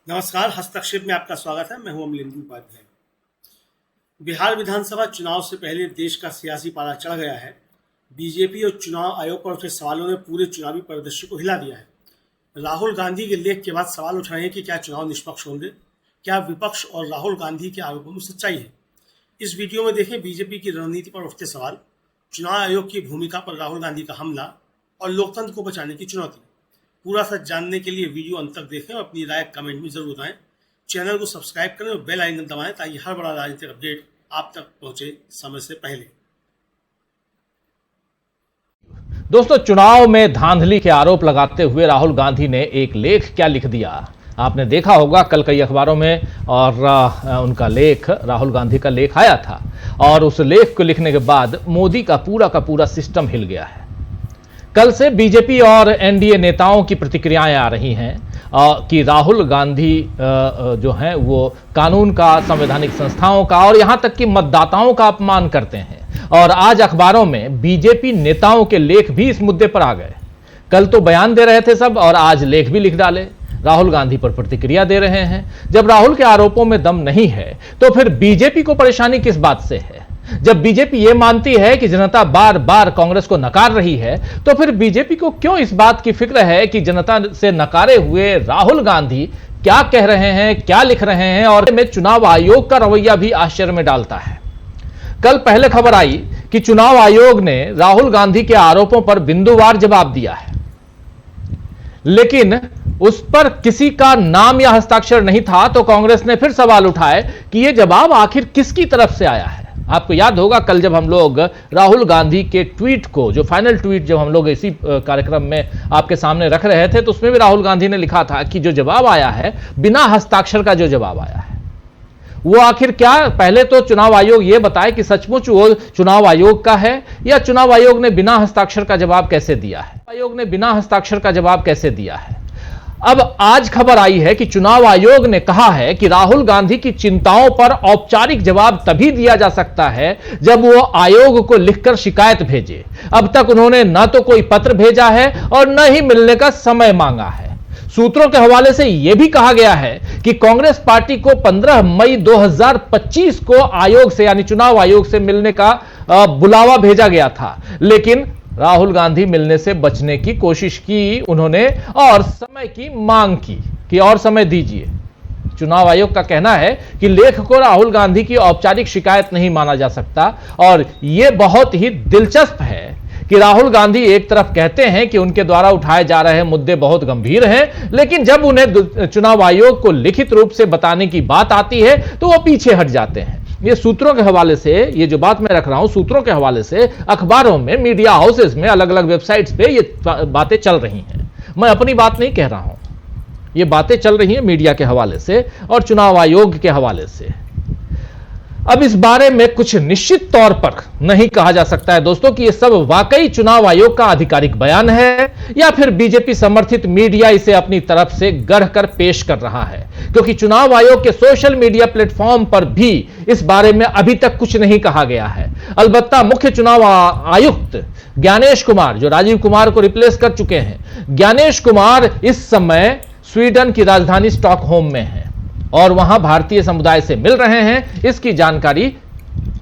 नमस्कार, हस्तक्षेप में आपका स्वागत है। मैं हूं अमलेंदु उपाध्याय। बिहार विधानसभा चुनाव से पहले देश का सियासी पारा चढ़ गया है। बीजेपी और चुनाव आयोग पर उठे सवालों ने पूरे चुनावी परिदृश्य को हिला दिया है। राहुल गांधी के लेख के बाद सवाल उठ रहे हैं कि क्या चुनाव निष्पक्ष होंगे, क्या विपक्ष और राहुल गांधी के आरोपों में सच्चाई है। इस वीडियो में देखें बीजेपी की रणनीति पर उठते सवाल, चुनाव आयोग की भूमिका पर राहुल गांधी का हमला और लोकतंत्र को बचाने की चुनौती। पूरा सच जानने के लिए वीडियो अंत तक देखें और अपनी राय कमेंट में जरूर बताएं। चैनल को सब्सक्राइब करें और बेल आइकन दबाएं ताकि हर बड़ा राजनीतिक अपडेट आप तक पहुंचे समय से पहले। दोस्तों, चुनाव में धांधली के आरोप लगाते हुए राहुल गांधी ने एक लेख क्या लिख दिया आपने देखा होगा कल कई अखबारों में, और उनका लेख, राहुल गांधी का लेख आया था और उस लेख को लिखने के बाद मोदी का पूरा सिस्टम हिल गया है। कल से बीजेपी और एनडीए नेताओं की प्रतिक्रियाएं आ रही हैं कि राहुल गांधी जो हैं वो कानून का, संवैधानिक संस्थाओं का और यहां तक कि मतदाताओं का अपमान करते हैं। और आज अखबारों में बीजेपी नेताओं के लेख भी इस मुद्दे पर आ गए। कल तो बयान दे रहे थे सब और आज लेख भी लिख डाले, राहुल गांधी पर प्रतिक्रिया दे रहे हैं। जब राहुल के आरोपों में दम नहीं है तो फिर बीजेपी को परेशानी किस बात से है? जब बीजेपी यह मानती है कि जनता बार बार कांग्रेस को नकार रही है तो फिर बीजेपी को क्यों इस बात की फिक्र है कि जनता से नकारे हुए राहुल गांधी क्या कह रहे हैं, क्या लिख रहे हैं? और में चुनाव आयोग का रवैया भी आश्चर्य में डालता है। कल पहले खबर आई कि चुनाव आयोग ने राहुल गांधी के आरोपों पर बिंदुवार जवाब दिया है, लेकिन उस पर किसी का नाम या हस्ताक्षर नहीं था। तो कांग्रेस ने फिर सवाल उठाए कि यह जवाब आखिर किसकी तरफ से आया है। आपको याद होगा कल जब हम लोग राहुल गांधी के ट्वीट को, जो फाइनल ट्वीट जब हम लोग इसी कार्यक्रम में आपके सामने रख रहे थे, तो उसमें भी राहुल गांधी ने लिखा था कि जो जवाब आया है, बिना हस्ताक्षर का जो जवाब आया है, वो आखिर क्या? पहले तो चुनाव आयोग ये बताए कि सचमुच वो चुनाव आयोग का है या चुनाव आयोग ने बिना हस्ताक्षर का जवाब कैसे दिया है? आयोग ने बिना हस्ताक्षर का जवाब कैसे दिया है? अब आज खबर आई है कि चुनाव आयोग ने कहा है कि राहुल गांधी की चिंताओं पर औपचारिक जवाब तभी दिया जा सकता है जब वो आयोग को लिखकर शिकायत भेजे। अब तक उन्होंने न तो कोई पत्र भेजा है और न ही मिलने का समय मांगा है। सूत्रों के हवाले से यह भी कहा गया है कि कांग्रेस पार्टी को 15 मई 2025 को आयोग से, यानी चुनाव आयोग से मिलने का बुलावा भेजा गया था, लेकिन राहुल गांधी मिलने से बचने की कोशिश की उन्होंने और समय की मांग की कि और समय दीजिए। चुनाव आयोग का कहना है कि लेख को राहुल गांधी की औपचारिक शिकायत नहीं माना जा सकता। और यह बहुत ही दिलचस्प है कि राहुल गांधी एक तरफ कहते हैं कि उनके द्वारा उठाए जा रहे मुद्दे बहुत गंभीर हैं, लेकिन जब उन्हें चुनाव आयोग को लिखित रूप से बताने की बात आती है तो वो पीछे हट जाते हैं। ये सूत्रों के हवाले से, ये जो बात मैं रख रहा हूं, सूत्रों के हवाले से अखबारों में, मीडिया हाउसेस में, अलग अलग वेबसाइट्स पे ये बातें चल रही हैं। मैं अपनी बात नहीं कह रहा हूं, ये बातें चल रही हैं मीडिया के हवाले से और चुनाव आयोग के हवाले से। अब इस बारे में कुछ निश्चित तौर पर नहीं कहा जा सकता है दोस्तों कि यह सब वाकई चुनाव आयोग का आधिकारिक बयान है या फिर बीजेपी समर्थित मीडिया इसे अपनी तरफ से गढ़कर पेश कर रहा है, क्योंकि चुनाव आयोग के सोशल मीडिया प्लेटफॉर्म पर भी इस बारे में अभी तक कुछ नहीं कहा गया है। अलबत्ता मुख्य चुनाव आयुक्त ज्ञानेश कुमार, जो राजीव कुमार को रिप्लेस कर चुके हैं, ज्ञानेश कुमार इस समय स्वीडन की राजधानी स्टॉकहोम में है और वहां भारतीय समुदाय से मिल रहे हैं। इसकी जानकारी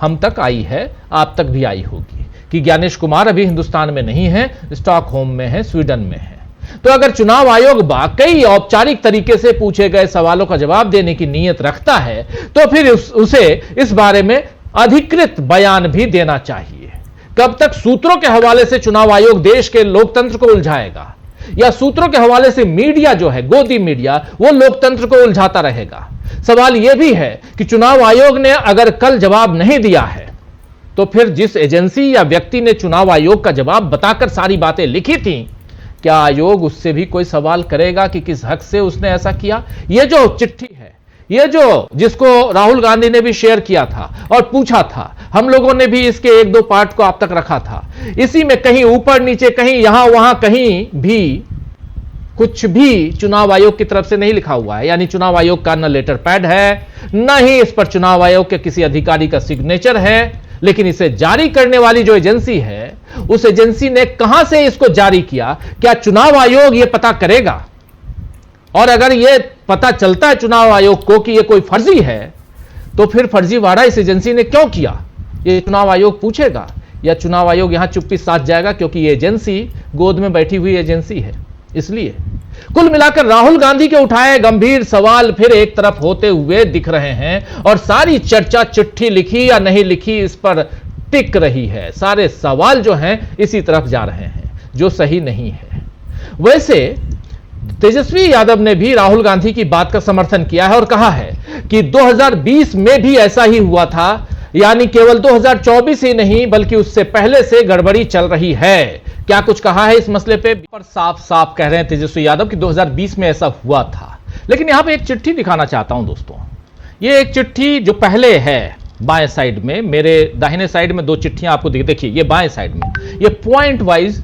हम तक आई है, आप तक भी आई होगी कि ज्ञानेश कुमार अभी हिंदुस्तान में नहीं है, स्टॉकहोम में है, स्वीडन में है। तो अगर चुनाव आयोग वाकई औपचारिक तरीके से पूछे गए सवालों का जवाब देने की नीयत रखता है तो फिर उसे इस बारे में अधिकृत बयान भी देना चाहिए। कब तक सूत्रों के हवाले से चुनाव आयोग देश के लोकतंत्र को उलझाएगा, या सूत्रों के हवाले से मीडिया जो है, गोदी मीडिया, वो लोकतंत्र को उलझाता रहेगा? सवाल यह भी है कि चुनाव आयोग ने अगर कल जवाब नहीं दिया है तो फिर जिस एजेंसी या व्यक्ति ने चुनाव आयोग का जवाब बताकर सारी बातें लिखी थी, क्या आयोग उससे भी कोई सवाल करेगा कि किस हक से उसने ऐसा किया? यह जो चिट्ठी है, ये जो जिसको राहुल गांधी ने भी शेयर किया था और पूछा था, हम लोगों ने भी इसके एक दो पार्ट को आप तक रखा था, इसी में कहीं ऊपर नीचे, कहीं यहां वहां, कहीं भी कुछ भी चुनाव आयोग की तरफ से नहीं लिखा हुआ है। यानी चुनाव आयोग का न लेटर पैड है, न ही इस पर चुनाव आयोग के किसी अधिकारी का सिग्नेचर है। लेकिन इसे जारी करने वाली जो एजेंसी है, उस एजेंसी ने कहां से इसको जारी किया, क्या चुनाव आयोग यह पता करेगा? और अगर यह पता चलता है चुनाव आयोग को कि यह कोई फर्जी है, तो फिर फर्जीवाड़ा इस एजेंसी ने क्यों किया, ये चुनाव आयोग पूछेगा या चुनाव आयोग यहां चुप्पी साध जाएगा? क्योंकि ये एजेंसी गोद में बैठी हुई एजेंसी है। इसलिए कुल मिलाकर राहुल गांधी के उठाए गंभीर सवाल फिर एक तरफ होते हुए दिख रहे हैं और सारी चर्चा चिट्ठी लिखी या नहीं लिखी इस पर टिक रही है। सारे सवाल जो हैं इसी तरफ जा रहे हैं, जो सही नहीं है। वैसे तेजस्वी यादव ने भी राहुल गांधी की बात का समर्थन किया है और कहा है कि 2020 में भी ऐसा ही हुआ था, यानी केवल 2024 ही नहीं बल्कि उससे पहले से गड़बड़ी चल रही है। क्या कुछ कहा है इस मसले पे? पर साफ साफ कह रहे हैं तेजस्वी यादव कि 2020 में ऐसा हुआ था। लेकिन यहां पे एक चिट्ठी दिखाना चाहता हूं दोस्तों। ये एक चिट्ठी जो पहले है बाएं साइड में, मेरे दाहिने साइड में दो चिट्ठियां आपको देखिए, ये बाएं साइड में, ये पॉइंट वाइज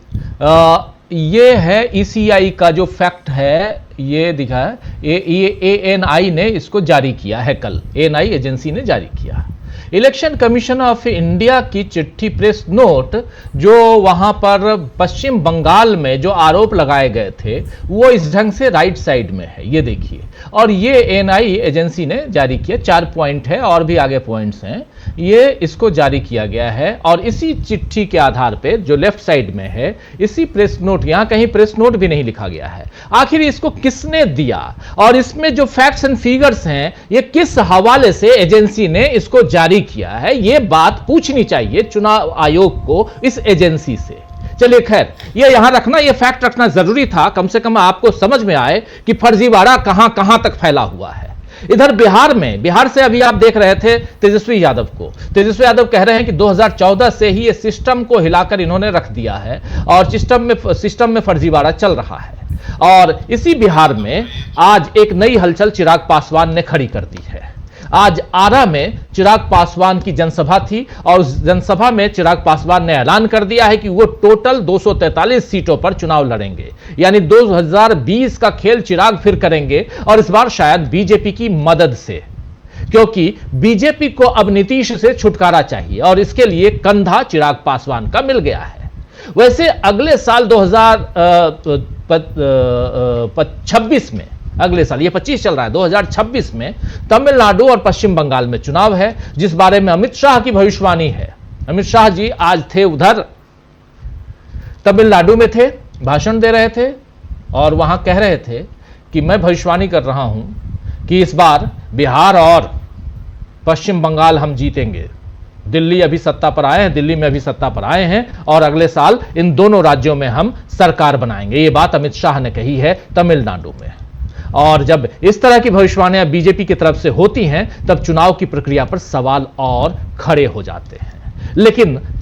ये है ईसीआई का जो फैक्ट है, ये दिखा है, ये एएनआई ने इसको जारी किया है कल, एएनआई एजेंसी ने जारी किया। इलेक्शन कमीशन ऑफ इंडिया की चिट्ठी, प्रेस नोट, जो वहां पर पश्चिम बंगाल में जो आरोप लगाए गए थे वो इस ढंग से राइट साइड में है, ये देखिए। और ये एएनआई एजेंसी ने जारी किया, 4 पॉइंट है और भी आगे पॉइंट्स हैं, ये इसको जारी किया गया है। और इसी चिट्ठी के आधार पे जो लेफ्ट साइड में है, इसी प्रेस नोट, यहां कहीं प्रेस नोट भी नहीं लिखा गया है, आखिर इसको किसने दिया और इसमें जो फैक्ट्स एंड फिगर्स हैं ये किस हवाले से एजेंसी ने इसको जारी किया है, ये बात पूछनी चाहिए चुनाव आयोग को इस एजेंसी से। चलिए खैर, ये यहां रखना, ये फैक्ट रखना जरूरी था, कम से कम आपको समझ में आए कि फर्जीवाड़ा कहां कहां तक फैला हुआ है। इधर बिहार में, बिहार से अभी आप देख रहे थे तेजस्वी यादव को, तेजस्वी यादव कह रहे हैं कि 2014 से ही ये सिस्टम को हिलाकर इन्होंने रख दिया है और सिस्टम में फर्जीवाड़ा चल रहा है। और इसी बिहार में आज एक नई हलचल चिराग पासवान ने खड़ी कर दी है। आज आरा में चिराग पासवान की जनसभा थी और उस जनसभा में चिराग पासवान ने ऐलान कर दिया है कि वो टोटल 243 सीटों पर चुनाव लड़ेंगे, यानी 2020 का खेल चिराग फिर करेंगे और इस बार शायद बीजेपी की मदद से, क्योंकि बीजेपी को अब नीतीश से छुटकारा चाहिए और इसके लिए कंधा चिराग पासवान का मिल गया है। वैसे अगले साल 2026 में, अगले साल, ये 25 चल रहा है, 2026 में तमिलनाडु और पश्चिम बंगाल में चुनाव है, जिस बारे में अमित शाह की भविष्यवाणी है। अमित शाह जी आज थे उधर, तमिलनाडु में थे, भाषण दे रहे थे और वहां कह रहे थे कि मैं भविष्यवाणी कर रहा हूं कि इस बार बिहार और पश्चिम बंगाल हम जीतेंगे। दिल्ली अभी सत्ता पर आए हैं, दिल्ली में अभी सत्ता पर आए हैं और अगले साल इन दोनों राज्यों में हम सरकार बनाएंगे। ये बात अमित शाह ने कही है तमिलनाडु में। और जब इस तरह की भविष्यवाणियां बीजेपी की तरफ से होती हैं तब चुनाव की प्रक्रिया पर सवाल और खड़े हो जाते हैं। लेकिन लेके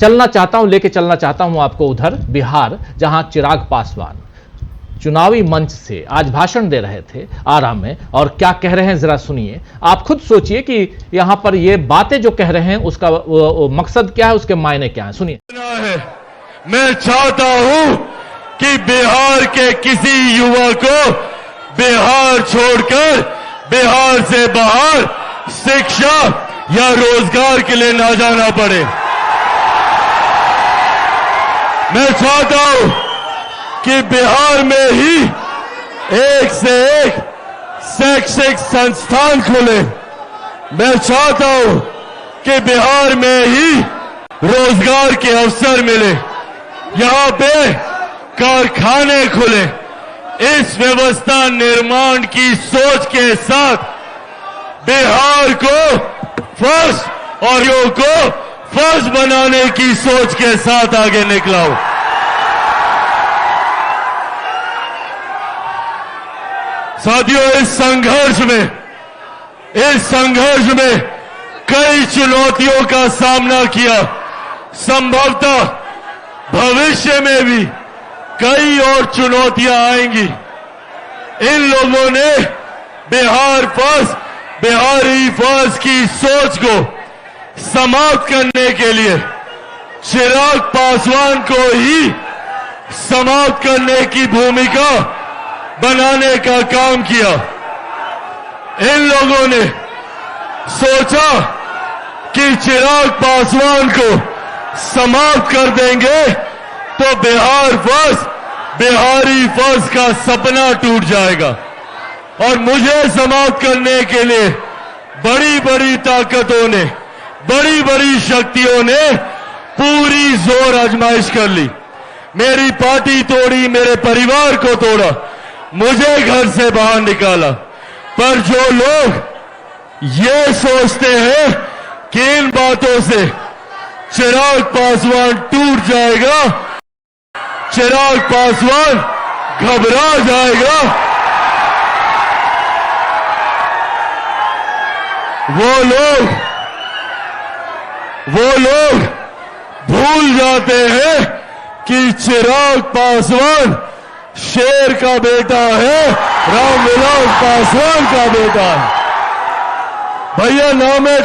चलना चाहता हूं आपको उधर बिहार, जहां चिराग पासवान चुनावी मंच से आज भाषण दे रहे थे आरा में, और क्या कह रहे हैं जरा सुनिए। आप खुद सोचिए कि यहां पर ये बातें जो कह रहे हैं उसका मकसद क्या है, उसके मायने क्या है, सुनिए। मैं चाहता हूं कि बिहार के किसी युवा को बिहार छोड़कर बिहार से बाहर शिक्षा या रोजगार के लिए ना जाना पड़े। मैं चाहता हूं कि बिहार में ही एक से एक शैक्षिक संस्थान खुले। मैं चाहता हूं कि बिहार में ही रोजगार के अवसर मिले, यहां पे कारखाने खुले। इस व्यवस्था निर्माण की सोच के साथ बिहार को फर्स्ट और योग को फर्स्ट बनाने की सोच के साथ आगे निकला हूं। साथियों, इस संघर्ष में कई चुनौतियों का सामना किया। संभवतः भविष्य में भी कई और चुनौतियां आएंगी। इन लोगों ने बिहार फर्स्ट, बिहारी फर्स्ट की सोच को समाप्त करने के लिए चिराग पासवान को ही समाप्त करने की भूमिका बनाने का काम किया। इन लोगों ने सोचा कि चिराग पासवान को समाप्त कर देंगे तो बिहार फर्स्ट, बिहारी फर्स्ट का सपना टूट जाएगा। और मुझे समाप्त करने के लिए बड़ी बड़ी ताकतों ने, बड़ी बड़ी शक्तियों ने पूरी जोर आजमाइश कर ली। मेरी पार्टी तोड़ी, मेरे परिवार को तोड़ा, मुझे घर से बाहर निकाला। पर जो लोग ये सोचते हैं कि इन बातों से चिराग पासवान टूट जाएगा, चिराग पासवान घबरा जाएगा, वो लोग भूल जाते हैं कि चिराग पासवान शेर का बेटा है, रामविलास पासवान का बेटा है। भैया नाम है।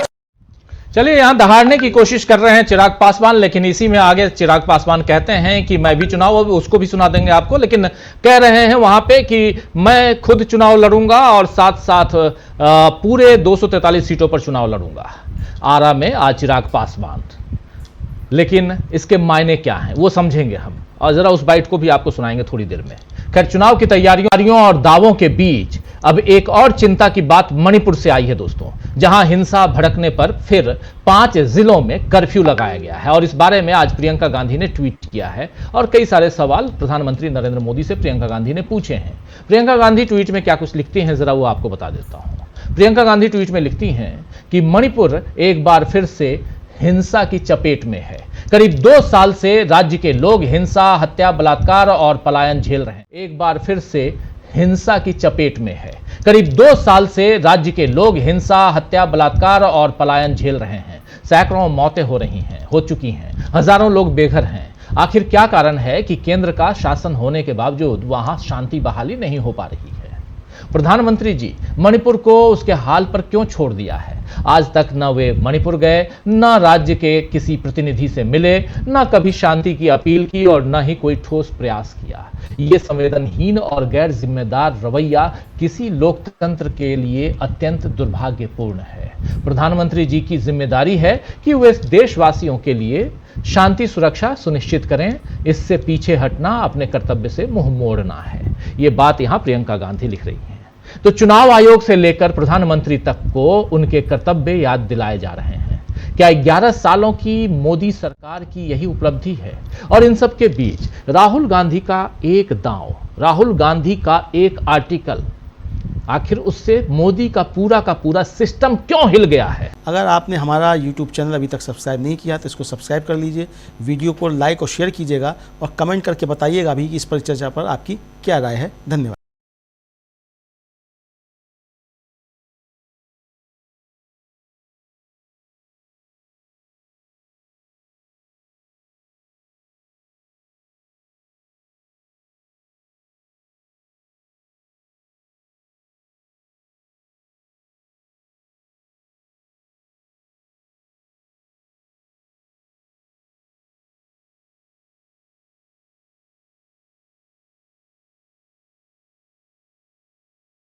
चलिए, यहां दहाड़ने की कोशिश कर रहे हैं चिराग पासवान, लेकिन इसी में आगे चिराग पासवान कहते हैं कि मैं भी चुनाव, उसको भी सुना देंगे आपको, लेकिन कह रहे हैं वहां पे कि मैं खुद चुनाव लड़ूंगा और साथ साथ पूरे 243 सीटों पर चुनाव लड़ूंगा। आरा में आज चिराग पासवान, लेकिन इसके मायने क्या हैं वो समझेंगे हम, और जरा उस बाइट को भी आपको सुनाएंगे थोड़ी देर में। खैर, चुनाव की तैयारियों और दावों के बीच अब एक और चिंता की बात मणिपुर से आई है दोस्तों, जहां हिंसा भड़कने पर फिर 5 जिलों में कर्फ्यू लगाया गया है। और इस बारे में आज प्रियंका गांधी ने ट्वीट किया है और कई सारे सवाल प्रधानमंत्री नरेंद्र मोदी से प्रियंका गांधी ने पूछे हैं। प्रियंका गांधी ट्वीट में क्या कुछ लिखती हैं, जरा वो आपको बता देता हूं। प्रियंका गांधी ट्वीट में लिखती हैं कि मणिपुर एक बार फिर से हिंसा की चपेट में है। करीब 2 साल से राज्य के लोग हिंसा, हत्या, बलात्कार और पलायन झेल रहे हैं। एक बार फिर से हिंसा की चपेट में है। करीब 2 साल से राज्य के लोग हिंसा, हत्या, बलात्कार और पलायन झेल रहे हैं। सैकड़ों मौतें हो चुकी हैं, हजारों लोग बेघर हैं। आखिर क्या कारण है कि केंद्र का शासन होने के बावजूद वहां शांति बहाली नहीं हो पा रही है? प्रधानमंत्री जी, मणिपुर को उसके हाल पर क्यों छोड़ दिया है? आज तक न वे मणिपुर गए, न राज्य के किसी प्रतिनिधि से मिले, न कभी शांति की अपील की और न ही कोई ठोस प्रयास किया। ये संवेदनहीन और गैर जिम्मेदार रवैया किसी लोकतंत्र के लिए अत्यंत दुर्भाग्यपूर्ण है। प्रधानमंत्री जी की जिम्मेदारी है कि वे देशवासियों के लिए शांति सुरक्षा सुनिश्चित करें। इससे पीछे हटना अपने कर्तव्य से मुंह मोड़ना है। ये बात यहां प्रियंका गांधी लिख रही हैं। तो चुनाव आयोग से लेकर प्रधानमंत्री तक को उनके कर्तव्य याद दिलाए जा रहे हैं। क्या 11 सालों की मोदी सरकार की यही उपलब्धि है? और इन सब के बीच राहुल गांधी का एक दांव, राहुल गांधी का एक आर्टिकल, आखिर उससे मोदी का पूरा सिस्टम क्यों हिल गया है? अगर आपने हमारा YouTube चैनल अभी तक सब्सक्राइब नहीं किया तो इसको सब्सक्राइब कर लीजिए, वीडियो को लाइक और शेयर कीजिएगा और कमेंट करके बताइएगा भी कि इस परिचर्चा पर आपकी क्या राय है। धन्यवाद।